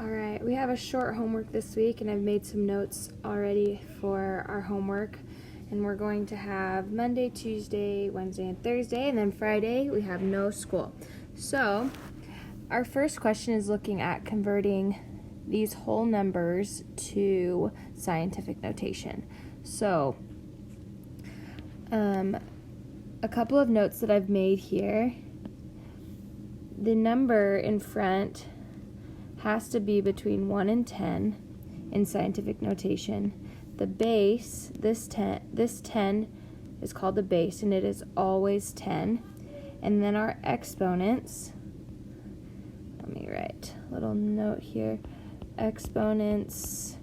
Alright, we have a short homework this week, and I've made some notes already for our homework. And we're going to have Monday, Tuesday, Wednesday, and Thursday, and then Friday we have no school. So, our first question is looking at converting these whole numbers to scientific notation. So, a couple of notes that I've made here. The number in front has to be between 1 and 10 in scientific notation. The base, this 10 is called the base, and it is always 10. And then our exponents, let me write a little note here. Exponents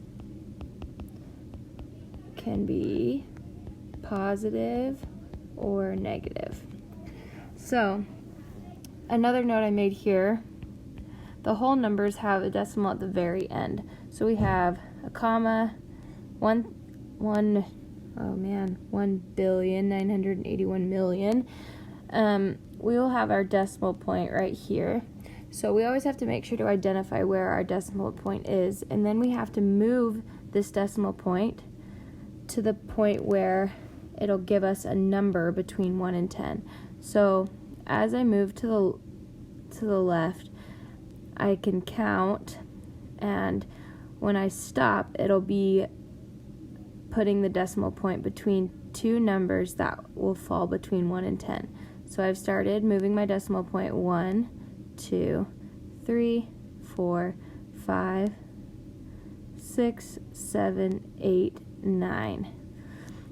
can be positive or negative. So, another note I made here, the whole numbers have a decimal at the very end. So we have a comma, 1,981,000,000. We will have our decimal point right here. So we always have to make sure to identify where our decimal point is, and then we have to move this decimal point to the point where it'll give us a number between 1 and 10. So as I move to the left, I can count, and when I stop, it'll be putting the decimal point between two numbers that will fall between 1 and 10. So I've started moving my decimal point 1, 2, 3, 4, 5, 6, 7, 8, 9.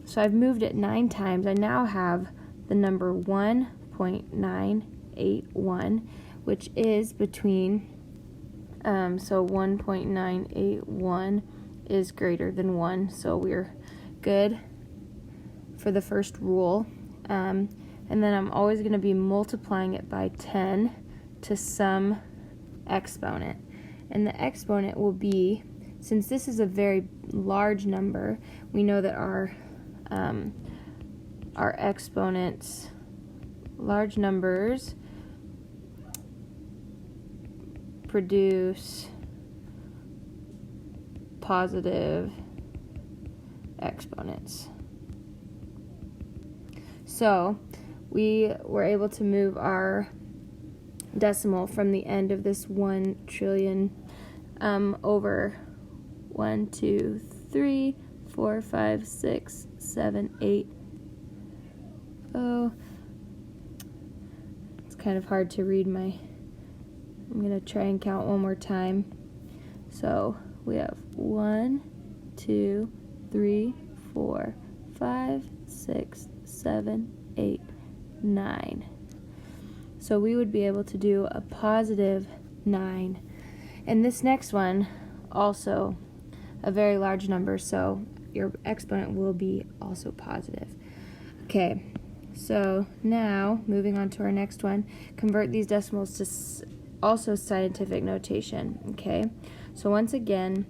So I've moved it 9 times. I now have the number 1.981, which is between, so 1.981 is greater than 1, so we're good for the first rule. And then I'm always going to be multiplying it by 10 to some exponent. And the exponent will be, since this is a very large number, we know that our exponents, large numbers, produce positive exponents. So we were able to move our decimal from the end of this 1 trillion over 1, 2, 3, 4, 5, 6, 7, 8. Oh, it's kind of hard to read I'm going to try and count one more time. So we have 1, 2, 3, 4, 5, 6, 7, 8, 9. So we would be able to do a positive 9. And this next one, also a very large number, so your exponent will be also positive. Okay, so now moving on to our next one, convert these decimals to also scientific notation. Okay, so once again,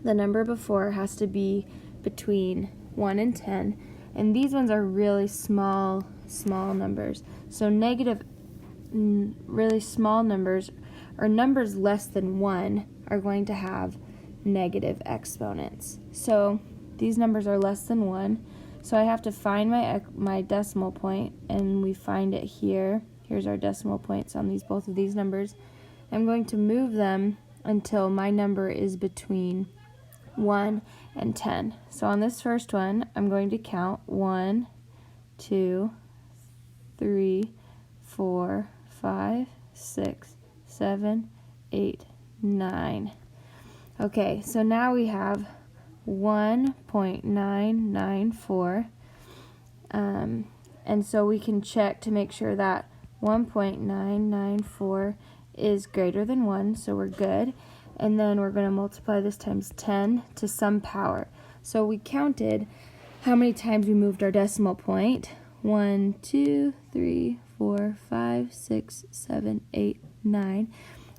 the number before has to be between 1 and 10, and these ones are really small numbers. So really small numbers, or numbers less than 1, are going to have negative exponents. So these numbers are less than 1, so I have to find my decimal point, and we find it here. Here's our decimal points on both of these numbers. I'm going to move them until my number is between 1 and 10. So on this first one, I'm going to count 1, 2, 3, 4, 5, 6, 7, 8, 9. Okay, so now we have 1.994, and so we can check to make sure that 1.994 is greater than 1, so we're good. And then we're going to multiply this times 10 to some power. So we counted how many times we moved our decimal point. 1, 2, 3, 4, 5, 6, 7, 8, 9.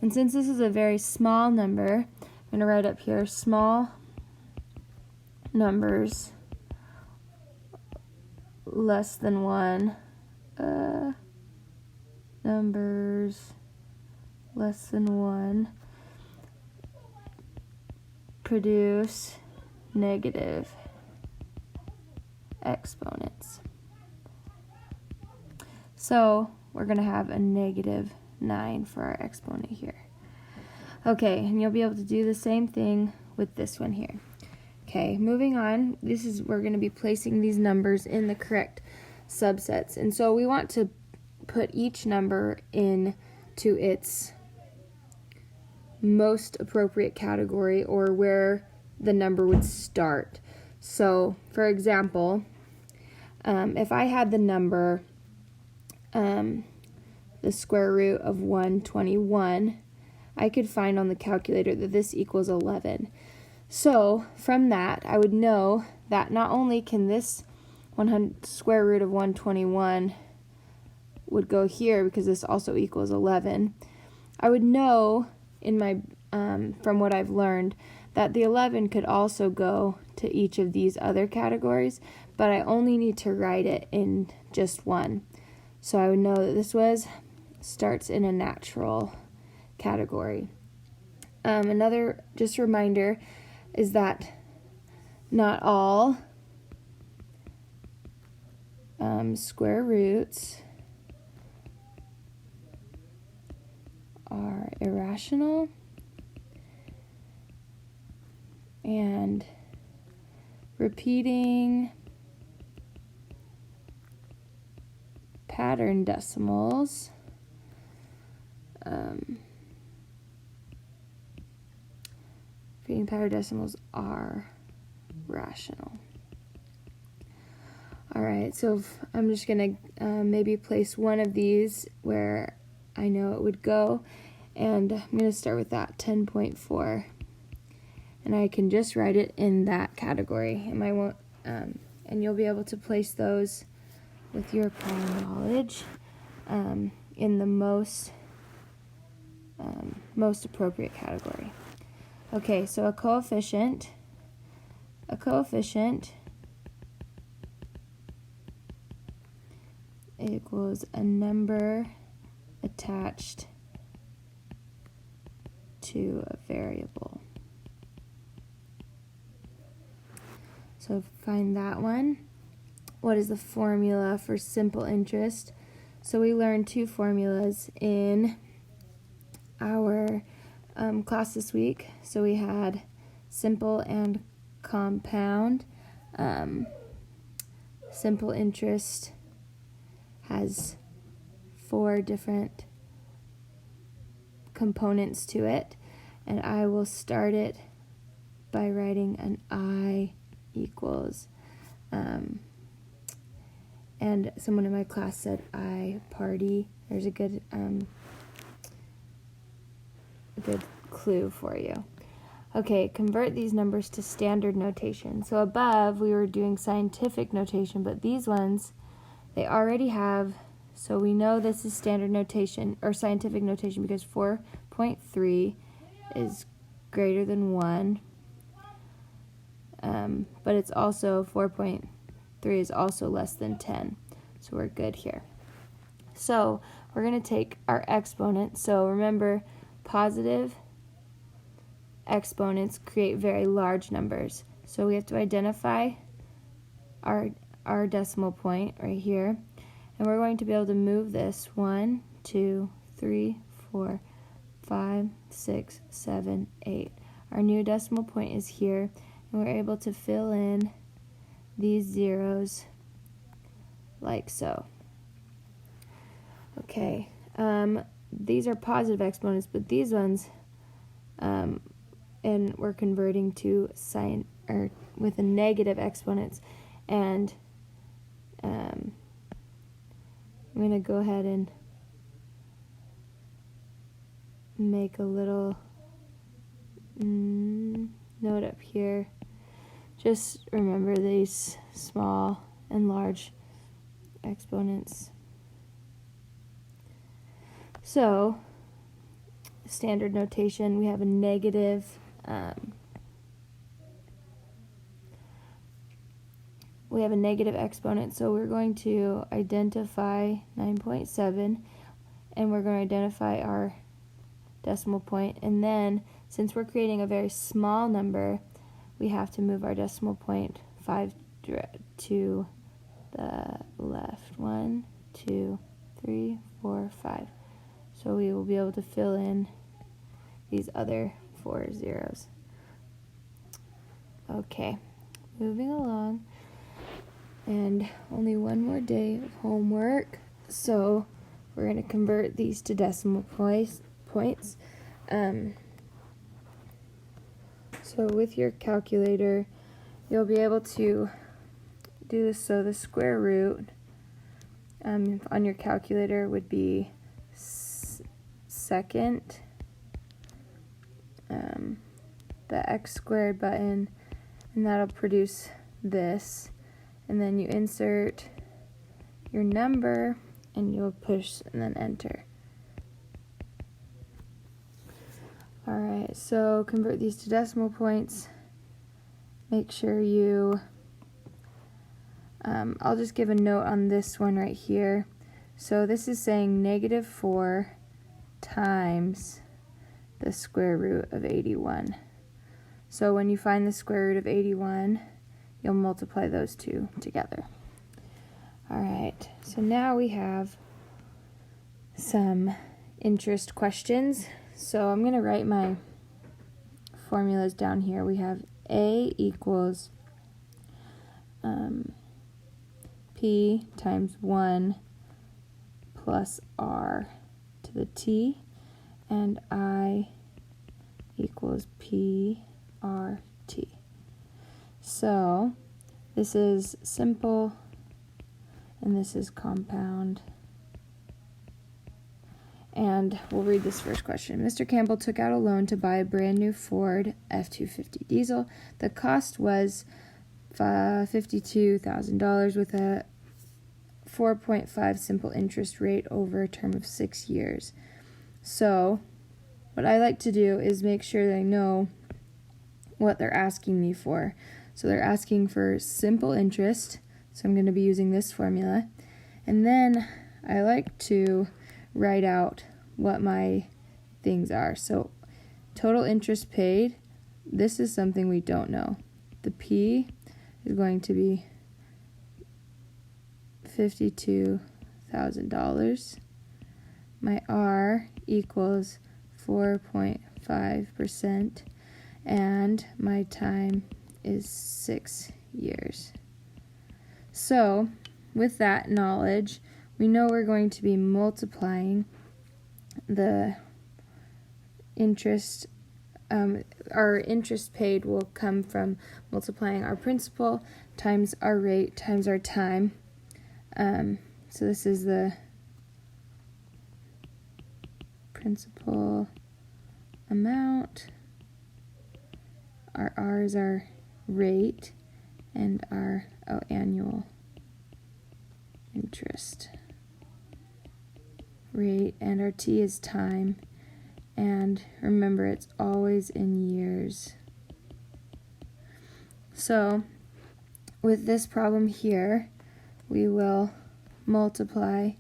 And since this is a very small number, I'm going to write up here, small numbers less than 1, numbers less than 1 produce negative exponents. So we're going to have a negative 9 for our exponent here. Okay, and you'll be able to do the same thing with this one here. Okay, moving on, we're going to be placing these numbers in the correct subsets. And so we want to put each number into its most appropriate category, or where the number would start. So, for example, if I had the number, the square root of 121, I could find on the calculator that this equals 11. So, from that, I would know that not only can this square root of 121 would go here, because this also equals 11, I would know in my from what I've learned that the 11 could also go to each of these other categories, but I only need to write it in just one. So I would know that this starts in a natural category. Another just reminder is that not all square roots are irrational, and repeating pattern decimals are rational. Alright, so I'm just going to maybe place one of these where I know it would go, and I'm going to start with that 10.4, and I can just write it in that category, and I won't, and you'll be able to place those with your prior knowledge in the most appropriate category. Okay, so a coefficient equals a number attached to a variable. So find that one. What is the formula for simple interest? So we learned two formulas in our class this week. So we had simple and compound. Simple interest has 4 different components to it, and I will start it by writing an I equals, and someone in my class said I party. There's a good clue for you. Okay, convert these numbers to standard notation. So above we were doing scientific notation, but these ones they already have, so we know this is standard notation or scientific notation because 4.3 is greater than 1, but it's also 4.3 is also less than 10, so we're good here. So we're going to take our exponent. So remember, positive exponents create very large numbers, so we have to identify our decimal point right here, and we're going to be able to move this 1, 2, 3, 4, 5, 6, 7, 8. Our new decimal point is here, and we're able to fill in these zeros like so. Okay, these are positive exponents, but these ones, and we're converting to with a negative exponents, and I'm going to go ahead and make a little note up here. Just remember these small and large exponents. So, standard notation, we have a negative, exponent, so we're going to identify 9.7, and we're going to identify our decimal point, and then since we're creating a very small number, we have to move our decimal point 5 to the left. 1, 2, 3, 4, 5. So we will be able to fill in these other 4 zeros. Okay, moving along, and only one more day of homework, so we're going to convert these to decimal points. So with your calculator, you'll be able to do this. So the square root on your calculator would be second, the x squared button, and that'll produce this, and then you insert your number and you'll push and then enter. Alright, so convert these to decimal points. Make sure you I'll just give a note on this one right here. So this is saying -4 times the square root of 81. So when you find the square root of 81, you'll multiply those two together. Alright, so now we have some interest questions. So I'm going to write my formulas down here. We have A equals P times 1 plus R to the T, and I equals P R T. So this is simple and this is compound. And we'll read this first question. Mr. Campbell took out a loan to buy a brand new Ford F-250 diesel. The cost was $52,000 with a 4.5 simple interest rate over a term of 6 years. So what I like to do is make sure that I know what they're asking me for. So they're asking for simple interest, so I'm going to be using this formula. And then I like to write out what my things are. So total interest paid, this is something we don't know. The P is going to be $52,000. My R equals 4.5%, and my time is 6 years. So with that knowledge, we know we're going to be multiplying the interest. Our interest paid will come from multiplying our principal times our rate times our time. So this is the principal amount. Our R is our rate, and our annual interest rate, and our T is time, and remember it's always in years. So with this problem here, we will multiply.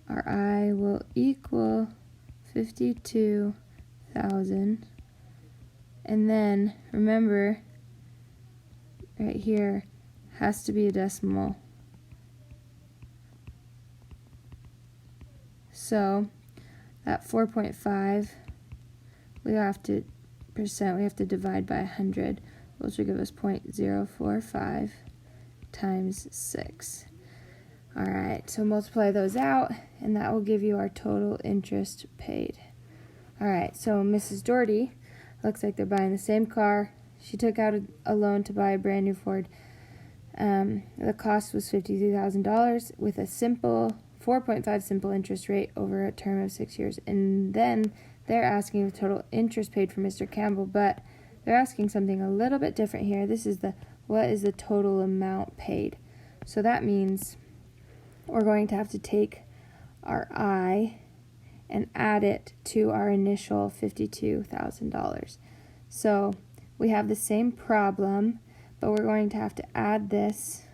Our I will equal 52,000, and then remember right here has to be a decimal. So that 4.5, we have to divide by 100, which will give us 0.045 times 6. Alright, so multiply those out, and that will give you our total interest paid. Alright, so Mrs. Doherty, looks like they're buying the same car. She took out a loan to buy a brand new Ford. The cost was $53,000 with a simple 4.5 simple interest rate over a term of 6 years. And then they're asking the total interest paid for Mr. Campbell, but they're asking something a little bit different here. This is what is the total amount paid? So that means we're going to have to take our I and add it to our initial $52,000. So we have the same problem, but we're going to have to add this.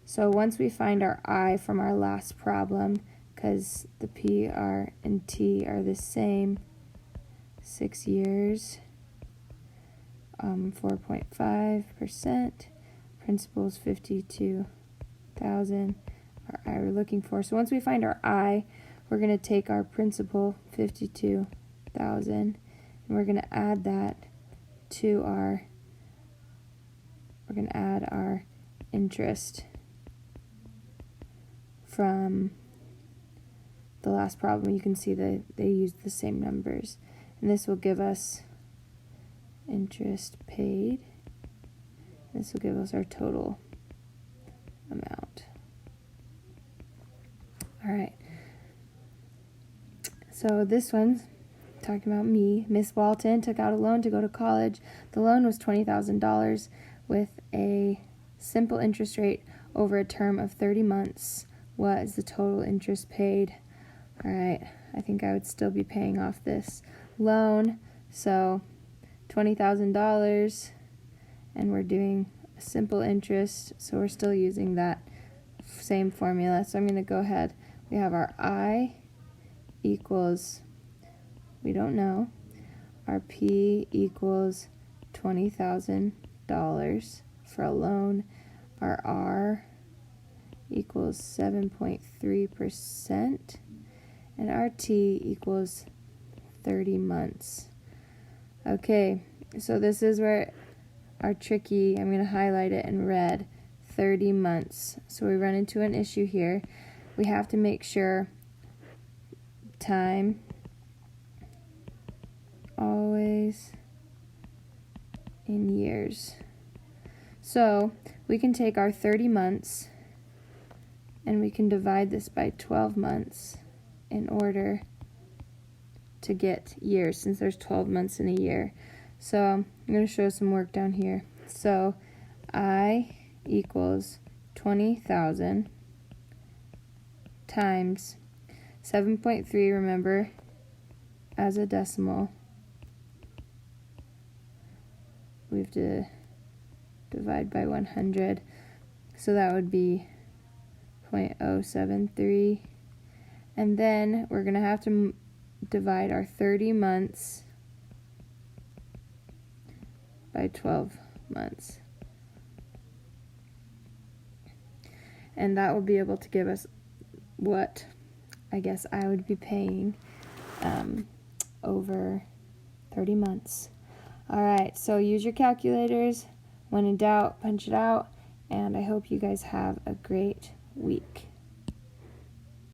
So once we find our I from our last problem, because the P, R, and T are the same, 6 years, 4.5%. Principal is 52,000. Our I we're looking for. So once we find our I, we're going to take our principal, 52,000, and we're going to add that to our, we're going to add our interest from the last problem. You can see that they used the same numbers. And this will give us interest paid. This will give us our total amount. All right. So this one's talking about me. Miss Walton took out a loan to go to college. The loan was $20,000 with a simple interest rate over a term of 30 months. What is the total interest paid? All right. I think I would still be paying off this loan. So $20,000, and we're doing a simple interest, so we're still using that same formula. So I'm going to go ahead. We have our I equals, we don't know, our P equals $20,000 for a loan. Our R equals 7.3%, and our T equals 30 months. Okay, so this is where our tricky, I'm going to highlight it in red, 30 months. So we run into an issue here. We have to make sure time always in years. So we can take our 30 months and we can divide this by 12 months in order to get years, since there's 12 months in a year. So I'm going to show some work down here. So I equals 20,000 times 7.3, remember, as a decimal. We have to divide by 100. So that would be 0.073. And then we're going to have to divide our 30 months by 12 months. And that will be able to give us what I guess I would be paying over 30 months. All right, so use your calculators. When in doubt, punch it out. And I hope you guys have a great week.